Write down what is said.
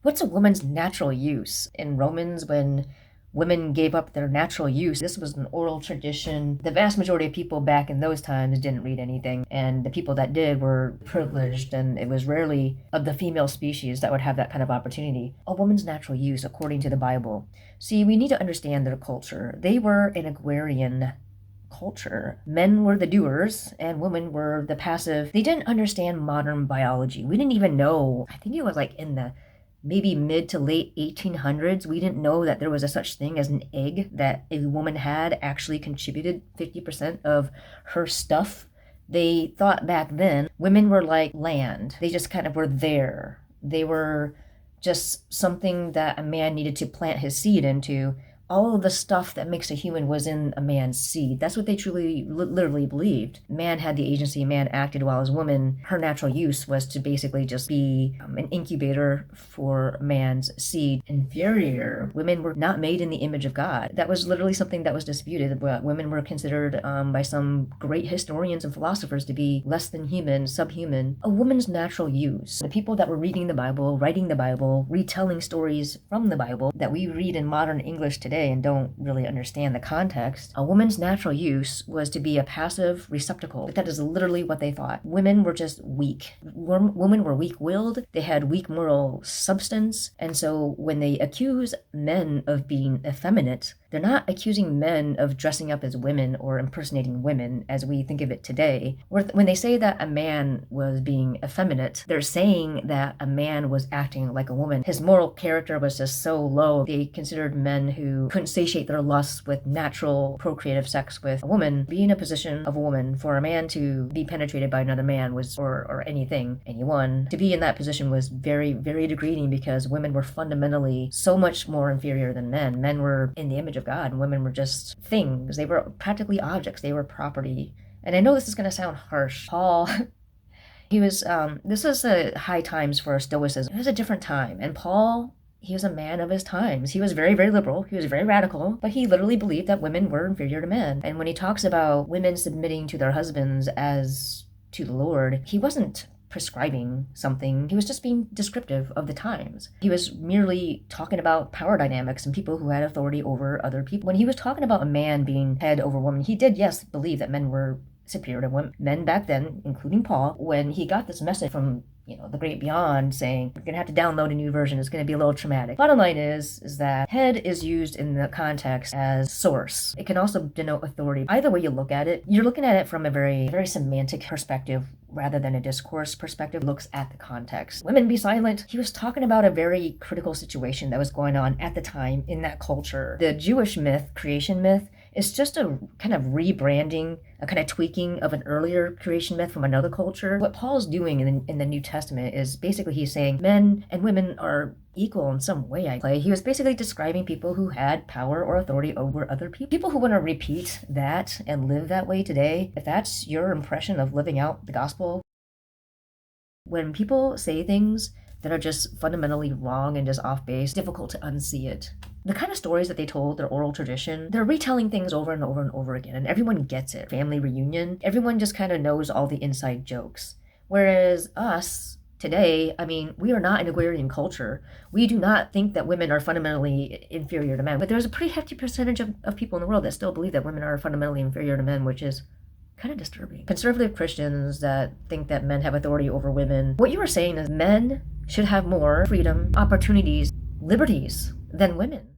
What's a woman's natural use? In Romans, when women gave up their natural use, this was an oral tradition. The vast majority of people back in those times didn't read anything, and the people that did were privileged, and it was rarely of the female species that would have that kind of opportunity. A woman's natural use, according to the Bible. See, we need to understand their culture. They were an agrarian culture. Men were the doers and women were the passive. They didn't understand modern biology. We didn't even know, I think it was like in the maybe mid to late 1800s, we didn't know that there was a such thing as an egg that a woman had actually contributed 50% of her stuff. They thought back then women were like land. They just kind of were there. They were just something that a man needed to plant his seed into. All of the stuff that makes a human was in a man's seed. That's what they truly, literally believed. Man had the agency, man acted, while as woman, her natural use was to basically just be an incubator for man's seed. Inferior. Women were not made in the image of God. That was literally something that was disputed. Women were considered by some great historians and philosophers to be less than human, subhuman. A woman's natural use. The people that were reading the Bible, writing the Bible, retelling stories from the Bible that we read in modern English today and don't really understand the context. A woman's natural use was to be a passive receptacle. That is literally what they thought. Women were just weak. Women were weak-willed. They had weak moral substance. And so when they accuse men of being effeminate, they're not accusing men of dressing up as women or impersonating women as we think of it today. When they say that a man was being effeminate, they're saying that a man was acting like a woman. His moral character was just so low. They considered men who couldn't satiate their lusts with natural procreative sex with a woman, be in a position of a woman. For a man to be penetrated by another man was, or anyone, to be in that position was very, very degrading, because women were fundamentally so much more inferior than men. Men were in the image of God, and women were just things. They were practically objects. They were property. And I know this is going to sound harsh. Paul, this was the high times for Stoicism. It was a different time. And Paul, he was a man of his times. He was very, very liberal. He was very radical, but he literally believed that women were inferior to men. And when he talks about women submitting to their husbands as to the Lord, he wasn't prescribing something. He was just being descriptive of the times. He was merely talking about power dynamics and people who had authority over other people. When he was talking about a man being head over woman, he did, yes, believe that men were superior to women. Men back then, including Paul, when he got this message from the great beyond saying, you're going to have to download a new version, it's going to be a little traumatic. Bottom line is that head is used in the context as source. It can also denote authority. Either way you look at it, you're looking at it from a very, very semantic perspective rather than a discourse perspective. Looks at the context. Women be silent. He was talking about a very critical situation that was going on at the time in that culture. The Jewish myth, creation myth, is just a kind of rebranding, a kind of tweaking of an earlier creation myth from another culture. What Paul's doing in the New Testament is basically he's saying men and women are equal in some way. He was basically describing people who had power or authority over other people. People who want to repeat that and live that way today, if that's your impression of living out the gospel, when people say things that are just fundamentally wrong and just off base, difficult to unsee it. The kind of stories that they told, their oral tradition, they're retelling things over and over and over again, and everyone gets it. Family reunion, everyone just kind of knows all the inside jokes. Whereas us, today, we are not an agrarian culture. We do not think that women are fundamentally inferior to men, but there's a pretty hefty percentage of people in the world that still believe that women are fundamentally inferior to men, which is kind of disturbing. Conservative Christians that think that men have authority over women. What you were saying is men should have more freedom, opportunities, liberties than women.